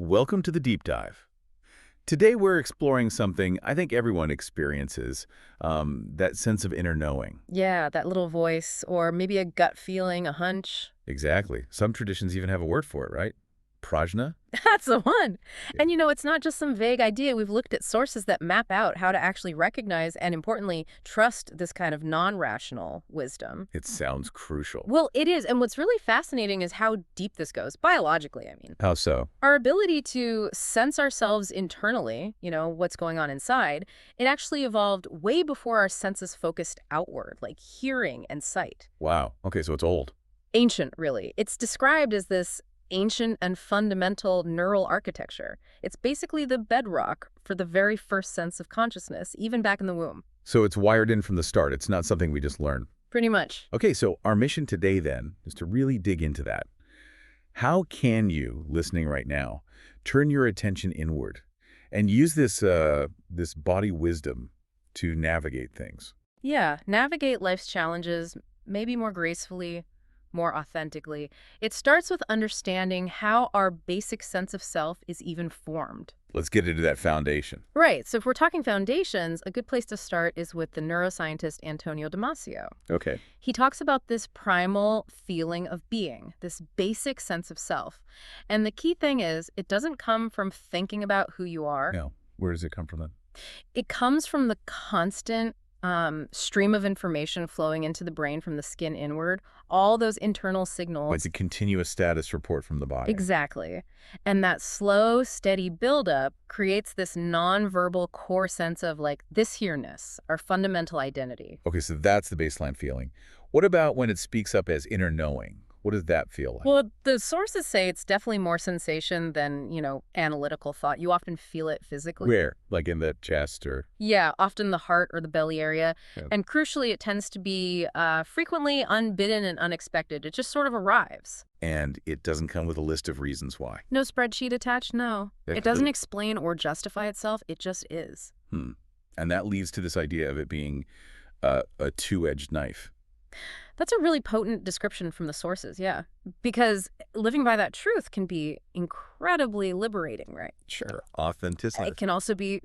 Welcome to the deep dive. Today we're exploring something I think everyone experiences, that sense of inner knowing. Yeah, that little voice, or maybe a gut feeling, a hunch. Exactly. Some traditions even have a word for it, right? Prajna? That's the one. Yeah. And it's not just some vague idea. We've looked at sources that map out how to actually recognize and, importantly, trust this kind of non-rational wisdom. It sounds crucial. Well, it is. And what's really fascinating is how deep this goes, biologically, I mean. How so? Our ability to sense ourselves internally, what's going on inside, it actually evolved way before our senses focused outward, like hearing and sight. Wow. Okay, so it's old. Ancient, really. It's described as this ancient and fundamental neural architecture. It's basically the bedrock for the very first sense of consciousness, even back in the womb. So it's wired in from the start. It's not something we just learn. Pretty much. Okay, so our mission today then is to really dig into that. How can you, listening right now, turn your attention inward and use this body wisdom to navigate things? Yeah, navigate life's challenges maybe more gracefully, more authentically. It starts with understanding how our basic sense of self is even formed. Let's get into that foundation. Right, so if we're talking foundations, a good place to start is with the neuroscientist Antonio Damasio. Okay. He talks about this primal feeling of being, this basic sense of self. And the key thing is, it doesn't come from thinking about who you are. Now, where does it come from then? It comes from the constant stream of information flowing into the brain from the skin inward, all those internal signals. It's a continuous status report from the body. Exactly. And that slow, steady buildup creates this nonverbal core sense of like this here-ness, our fundamental identity. Okay, so that's the baseline feeling. What about when it speaks up as inner knowing? What does that feel like? Well, the sources say it's definitely more sensation than, analytical thought. You often feel it physically. Where? Like in the chest or? Yeah, often the heart or the belly area. Yeah. And crucially, it tends to be frequently unbidden and unexpected. It just sort of arrives. And it doesn't come with a list of reasons why. No spreadsheet attached, no. It doesn't explain or justify itself. It just is. And that leads to this idea of it being a two-edged knife. That's a really potent description from the sources, yeah. Because living by that truth can be incredibly liberating, right? Sure. Authenticity. It can also be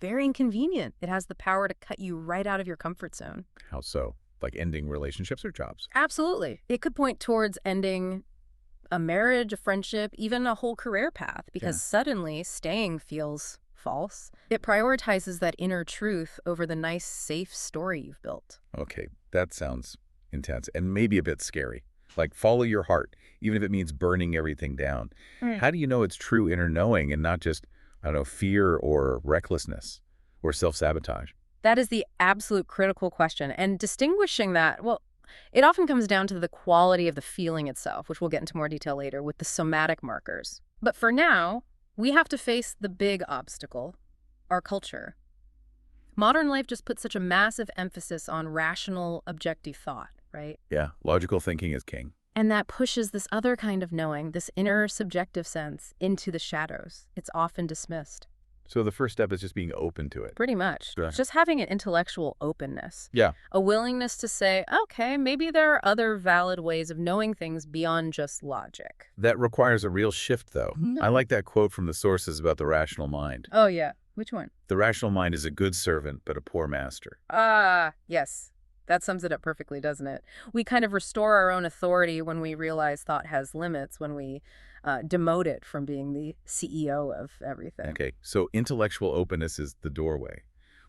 very inconvenient. It has the power to cut you right out of your comfort zone. How so? Like ending relationships or jobs? Absolutely. It could point towards ending a marriage, a friendship, even a whole career path, because suddenly staying feels false. It prioritizes that inner truth over the nice, safe story you've built. Okay, that sounds intense and maybe a bit scary. Like follow your heart, even if it means burning everything down. How do you know it's true inner knowing and not just, I don't know, fear or recklessness or self-sabotage? That is the absolute critical question. And distinguishing that, well, it often comes down to the quality of the feeling itself, which we'll get into more detail later with the somatic markers. But for now, we have to face the big obstacle, our culture. Modern life just puts such a massive emphasis on rational, objective thought, right? Yeah, logical thinking is king. And that pushes this other kind of knowing, this inner subjective sense, into the shadows. It's often dismissed. So the first step is just being open to it. Pretty much. Sure. Just having an intellectual openness. Yeah. A willingness to say, okay, maybe there are other valid ways of knowing things beyond just logic. That requires a real shift, though. I like that quote from the sources about the rational mind. Oh, yeah. Which one? The rational mind is a good servant, but a poor master. Yes. That sums it up perfectly, doesn't it? We kind of restore our own authority when we realize thought has limits, when we demote it from being the CEO of everything. Okay, so intellectual openness is the doorway.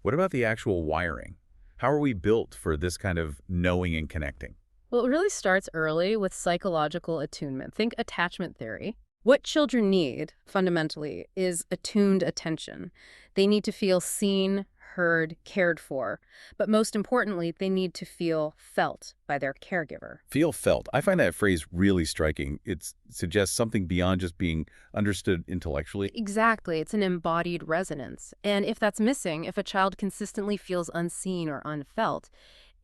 What about the actual wiring? How are we built for this kind of knowing and connecting? Well, it really starts early with psychological attunement. Think attachment theory. What children need, fundamentally, is attuned attention. They need to feel seen, heard, cared for. But most importantly, they need to feel felt by their caregiver. Feel felt. I find that phrase really striking. It suggests something beyond just being understood intellectually. Exactly. It's an embodied resonance. And if that's missing, if a child consistently feels unseen or unfelt,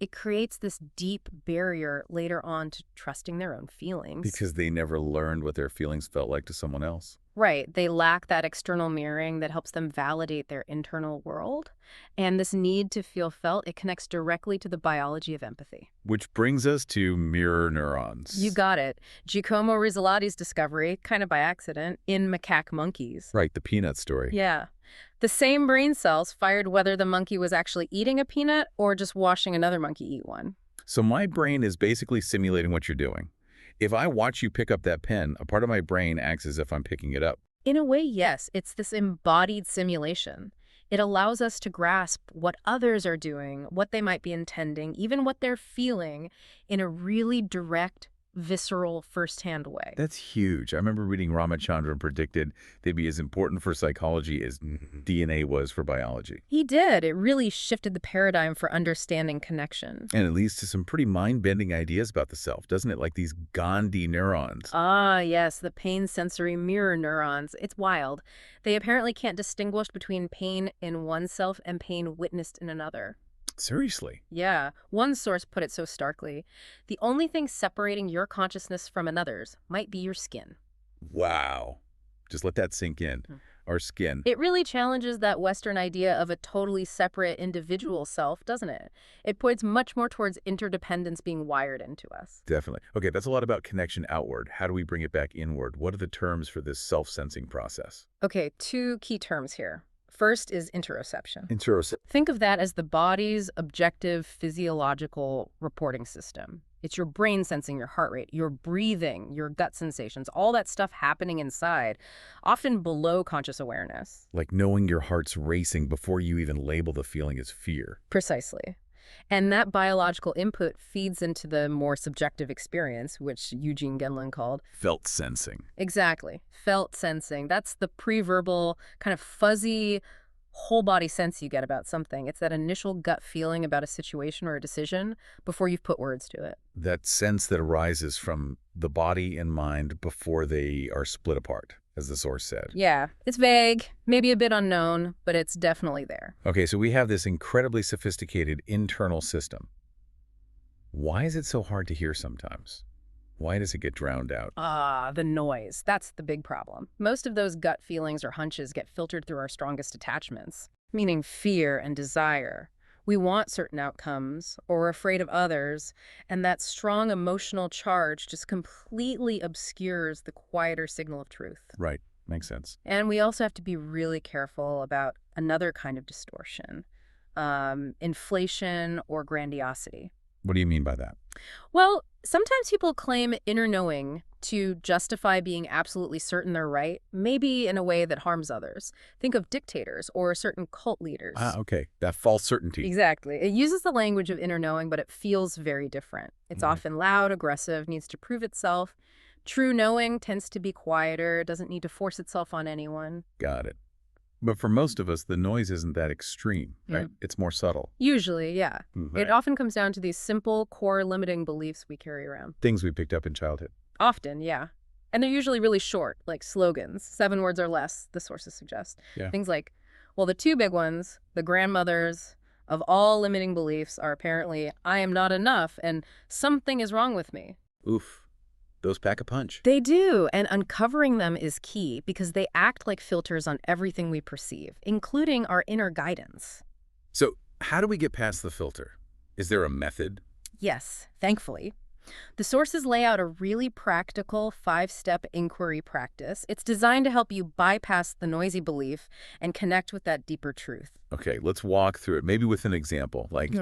it creates this deep barrier later on to trusting their own feelings. Because they never learned what their feelings felt like to someone else. Right. They lack that external mirroring that helps them validate their internal world. And this need to feel felt, it connects directly to the biology of empathy. Which brings us to mirror You neurons. got it. Giacomo Rizzolati's discovery, kind of by accident, in macaque monkeys. Right, the peanut story. Yeah. The same brain cells fired whether the monkey was actually eating a peanut or just watching another monkey eat one. So my brain is basically simulating what you're doing. If I watch you pick up that pen, a part of my brain acts as if I'm picking it up. In a way, yes, it's this embodied simulation. It allows us to grasp what others are doing, what they might be intending, even what they're feeling in a really direct, visceral, firsthand way. That's huge. I remember reading Ramachandran predicted they'd be as important for psychology as DNA was for biology. He did. It really shifted the paradigm for understanding connection. And it leads to some pretty mind-bending ideas about the self, doesn't it? Like these Gandhi neurons. Ah, yes, the pain sensory mirror neurons. It's wild. They apparently can't distinguish between pain in oneself and pain witnessed in another. Seriously. Yeah, one source put it so starkly. The only thing separating your consciousness from another's might be your skin. Wow. Just let that sink in. Hmm. Our skin. It really challenges that Western idea of a totally separate individual self, doesn't it? It points much more towards interdependence being wired into us. Definitely. Okay, that's a lot about connection outward. How do we bring it back inward? What are the terms for this self-sensing process? Okay, two key terms here. First is interoception. Interoception. Think of that as the body's objective physiological reporting system. It's your brain sensing your heart rate, your breathing, your gut sensations, all that stuff happening inside, often below conscious awareness. Like knowing your heart's racing before you even label the feeling as fear. Precisely. And that biological input feeds into the more subjective experience, which Eugene Gendlin called Felt sensing. exactly felt sensing. That's the pre-verbal, kind of fuzzy, whole body sense you get about something. It's that initial gut feeling about a situation or a decision before you've put words to it. That sense that arises from the body and mind before they are split apart, as the source said. Yeah, it's vague, maybe a bit unknown, but it's definitely there. Okay, so we have this incredibly sophisticated internal system. Why is it so hard to hear sometimes? Why does it get drowned out? The noise. That's the big problem. Most of those gut feelings or hunches get filtered through our strongest attachments, meaning fear and desire. We want certain outcomes, or we're afraid of others, and that strong emotional charge just completely obscures the quieter signal of truth. Right, makes sense. And we also have to be really careful about another kind of distortion, inflation or grandiosity. What do you mean by that? Well, sometimes people claim inner knowing to justify being absolutely certain they're right, maybe in a way that harms others. Think of dictators or certain cult leaders. Okay, that false certainty. Exactly. It uses the language of inner knowing, but it feels very different. It's often loud, aggressive, needs to prove itself. True knowing tends to be quieter, doesn't need to force itself on anyone. Got it. But for most of us, the noise isn't that extreme, right? It's more subtle. Usually, yeah. Right. It often comes down to these simple, core limiting beliefs we carry around. Things we picked up in childhood. Often, yeah. And they're usually really short, like slogans, 7 words or less, the sources suggest. Yeah. Things like, well, the two big ones, the grandmothers of all limiting beliefs are apparently, I am not enough and something is wrong with me. Oof. Those pack a punch. They do, and uncovering them is key because they act like filters on everything we perceive, including our inner guidance. So how do we get past the filter? Is there a method? Yes, thankfully. The sources lay out a really practical 5-step inquiry practice. It's designed to help you bypass the noisy belief and connect with that deeper truth. Okay, let's walk through it, maybe with an example. Like,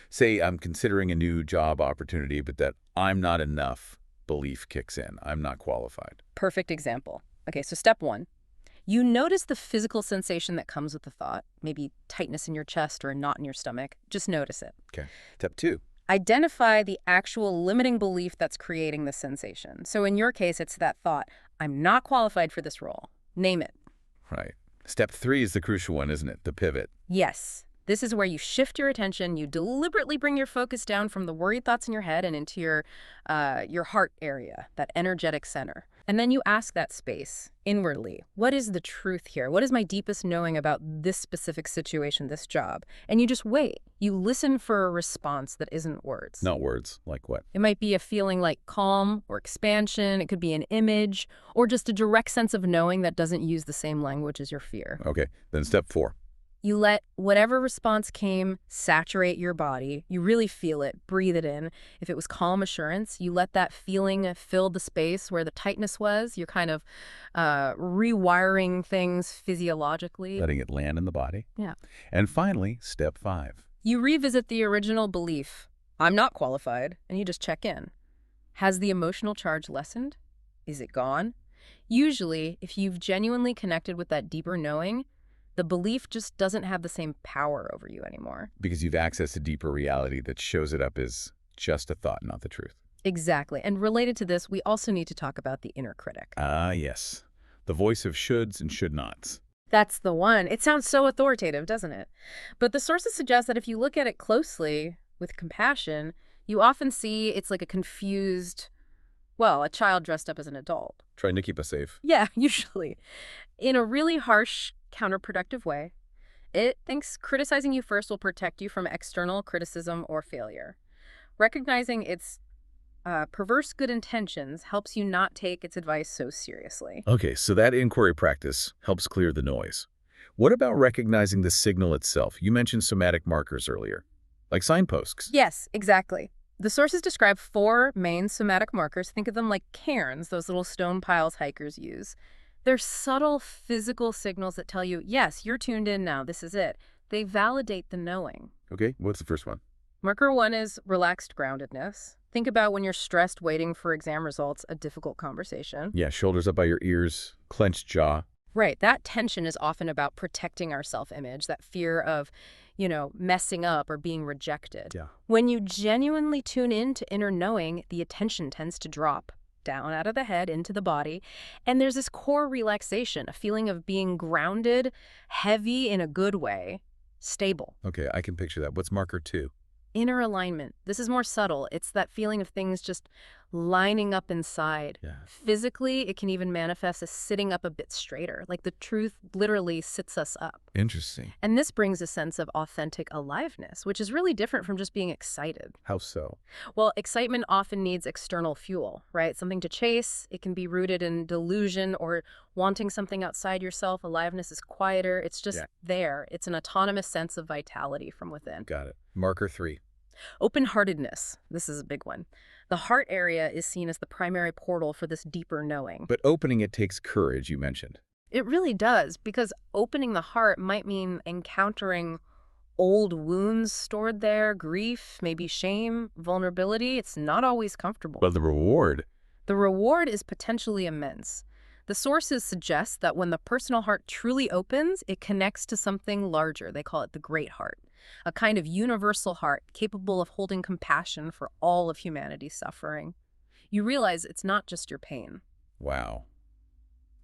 say I'm considering a new job opportunity, but that I'm not enough belief kicks in. I'm not qualified. Perfect example. Okay, so step 1. You notice the physical sensation that comes with the thought, maybe tightness in your chest or a knot in your stomach. Just notice it. Okay. Step 2. Identify the actual limiting belief that's creating the sensation. So in your case, it's that thought, I'm not qualified for this role. Name it. Right. Step 3 is the crucial one, isn't it? The pivot. Yes. This is where you shift your attention, you deliberately bring your focus down from the worried thoughts in your head and into your heart area, that energetic center. And then you ask that space inwardly, what is the truth here? What is my deepest knowing about this specific situation, this job? And you just wait. You listen for a response that isn't words. Not words. Like what? It might be a feeling like calm or expansion. It could be an image or just a direct sense of knowing that doesn't use the same language as your fear. Okay, then step 4. You let whatever response came saturate your body. You really feel it, breathe it in. If it was calm assurance, you let that feeling fill the space where the tightness was. You're kind of rewiring things physiologically. Letting it land in the body. Yeah. And finally, step 5. You revisit the original belief, I'm not qualified, and you just check in. Has the emotional charge lessened? Is it gone? Usually, if you've genuinely connected with that deeper knowing, the belief just doesn't have the same power over you anymore. Because you've accessed a deeper reality that shows it up as just a thought, not the truth. Exactly. And related to this, we also need to talk about the inner critic. Ah, yes. The voice of shoulds and should nots. That's the one. It sounds so authoritative, doesn't it? But the sources suggest that if you look at it closely with compassion, you often see it's like a confused, well, a child dressed up as an adult. Trying to keep us safe. Yeah, usually. In a really harsh, counterproductive way. It thinks criticizing you first will protect you from external criticism or failure. Recognizing its perverse good intentions helps you not take its advice so seriously. Okay, so that inquiry practice helps clear the noise. What about recognizing the signal itself? You mentioned somatic markers earlier, like signposts. Yes, exactly. The sources describe 4 main somatic markers. Think of them like cairns, those little stone piles hikers use. They're subtle physical signals that tell you, yes, you're tuned in now, this is it. They validate the knowing. Okay, what's the first one? Marker 1 is relaxed groundedness. Think about when you're stressed waiting for exam results, a difficult conversation. Yeah, shoulders up by your ears, clenched jaw. Right, that tension is often about protecting our self-image, that fear of, messing up or being rejected. Yeah. When you genuinely tune in to inner knowing, the attention tends to drop down out of the head into the body. And there's this core relaxation, a feeling of being grounded, heavy in a good way, stable. Okay, I can picture that. What's marker 2? Inner alignment. This is more subtle. It's that feeling of things just lining up inside. Yeah. Physically, it can even manifest as sitting up a bit straighter, like the truth literally sits us up. Interesting. And this brings a sense of authentic aliveness, which is really different from just being excited. How so? Well, excitement often needs external fuel, right? Something to chase. It can be rooted in delusion or wanting something outside yourself. Aliveness is quieter. It's just there. It's an autonomous sense of vitality from within. Got it. Marker 3. Open-heartedness. This is a big one. The heart area is seen as the primary portal for this deeper knowing. But opening it takes courage, you mentioned. It really does, because opening the heart might mean encountering old wounds stored there, grief, maybe shame, vulnerability. It's not always comfortable. But the reward. The reward is potentially immense. The sources suggest that when the personal heart truly opens, it connects to something larger. They call it the great heart, a kind of universal heart capable of holding compassion for all of humanity's suffering. You realize it's not just your pain. Wow.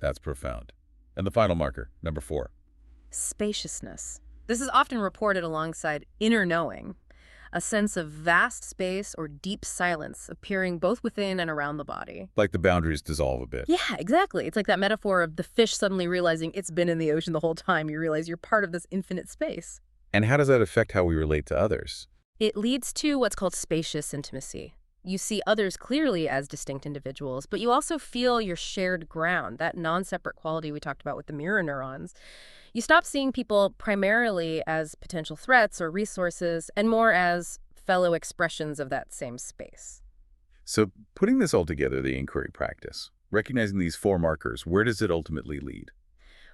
That's profound. And the final marker, number 4. Spaciousness. This is often reported alongside inner knowing, a sense of vast space or deep silence appearing both within and around the body. Like the boundaries dissolve a bit. Yeah, exactly. It's like that metaphor of the fish suddenly realizing it's been in the ocean the whole time. You realize you're part of this infinite space. And how does that affect how we relate to others? It leads to what's called spacious intimacy. You see others clearly as distinct individuals, but you also feel your shared ground, that non-separate quality we talked about with the mirror neurons. You stop seeing people primarily as potential threats or resources and more as fellow expressions of that same space. So putting this all together, the inquiry practice, recognizing these 4 markers, where does it ultimately lead?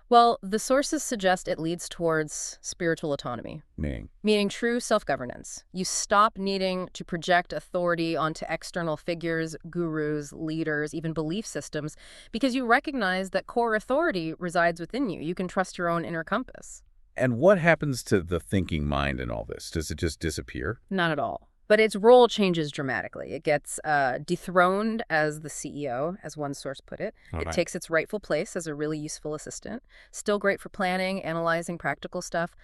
Well, the sources suggest it leads towards spiritual autonomy. Meaning true self-governance. You stop needing to project authority onto external figures, gurus, leaders, even belief systems, because you recognize that core authority resides within you. You can trust your own inner compass. And what happens to the thinking mind in all this? Does it just disappear? Not at all. But its role changes dramatically. It gets dethroned as the CEO, as one source put it. All It right. takes its rightful place as a really useful assistant. Still great for planning, analyzing practical stuff.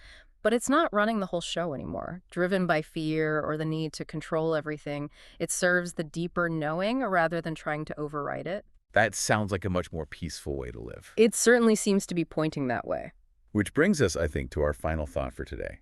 But it's not running the whole show anymore, driven by fear or the need to control everything. It serves the deeper knowing rather than trying to override it. That sounds like a much more peaceful way to live. It certainly seems to be pointing that way. Which brings us, I think, to our final thought for today.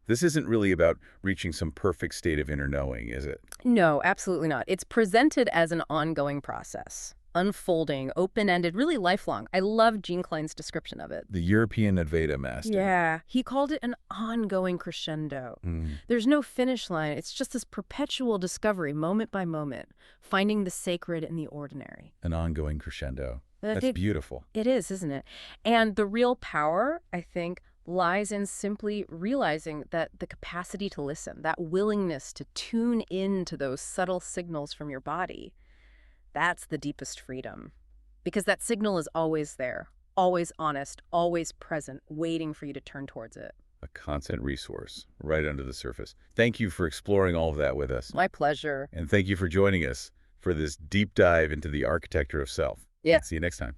This isn't really about reaching some perfect state of inner knowing, is it? No, absolutely not. It's presented as an ongoing process. Unfolding, open-ended, really lifelong. I love Gene Klein's description of it. The European Advaita master. Yeah. He called it an ongoing crescendo. Mm. There's no finish line. It's just this perpetual discovery, moment by moment, finding the sacred in the ordinary. An ongoing crescendo. That's beautiful. It is, isn't it? And the real power, I think, lies in simply realizing that the capacity to listen, that willingness to tune in to those subtle signals from your body, that's the deepest freedom. Because that signal is always there, always honest, always present, waiting for you to turn towards it. A constant resource right under the surface. Thank you for exploring all of that with us. My pleasure. And thank you for joining us for this deep dive into the architecture of self. Yeah. See you next time.